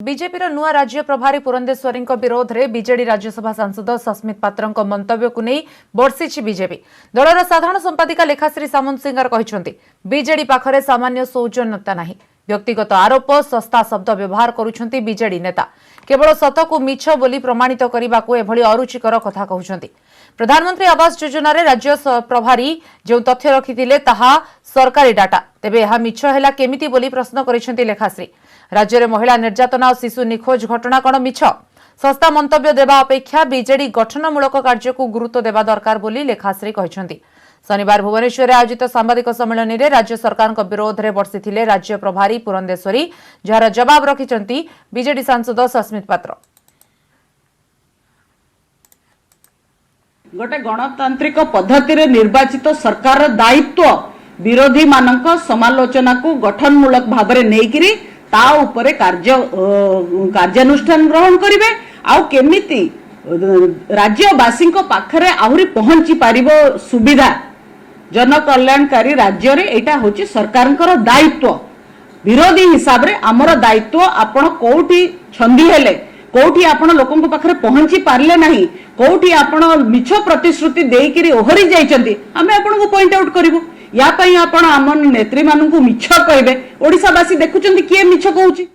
BJP नुआ राज्य प्रभारी पुरंदेश्वरी विरोध में बीजेडी राज्यसभा सांसद सस्मित पात्र मंतव्य को नहीं बर्षिछि बीजेपी। दलर साधारण संपादिका लेखाश्री सामंत सिंगार कहते बीजेडी पाखरे सामान्य सौजन्यता नहीं, व्यक्तिगत आरोप सस्ता शब्द व्यवहार करुछंती बीजेडी नेता। केवल सत को मिछ बोली प्रमाणित करने को एभली अरुचिकर कथा कहउछंती। प्रधानमंत्री आवास योजना रे राज्य प्रभारी जो तथ्य रखिथिले ताहा सरकारी डाटा, तेबे यह मिछ हैला केमिति बोली प्रश्न करिसेंती लेखाश्री। राज्य में महिला निर्यातना और शिशु निखोज घटना कण मिछ? सस्ता मंतव्य देवा अपेक्षा बीजेडी गठनमूलक कार्य को गुरुत्व देवा दरकार बोली लेखाश्री कहछंती। शनिवार भुवनेश्वर आयोजित सांबादिक सम्मेलन में राज्य सरकार विरोध में बर्षिथिले राज्य प्रभारी पुरंदेश्वरी, जार जवाब रखिछंती बीजेडी सांसद सस्मित पात्र। गोटे गणतांत्रिक पद्धति रे निर्वाचित सरकार दायित्व विरोधी मानक समालोचना को गठनमूलक भाव में नहीं ता उपरे कार्यानुष्ठान ग्रहण करिवे। आउ केमिति राज्यवासी पाखरे आहुरी पहुंची पारिबो सुविधा जनकल्याणकारी राज्य रे एटा होची सरकारंकर दायित्व। विरोधी हिसाब रे हमर दायित्व आपण कोठी छंदी हेले, कोठी आपण लोकन पाखरे पहुंची पारले नाही, कोठी आपण मिछ प्रतिश्रुति देइकिरी ओहरी जाइचंती, हमें आपण को पॉइंट आउट करिवो। या पई आपण आम नेत्री मानू मिछ कहबे, ओडिशावासी देखुचंती किए मिछ कहूची।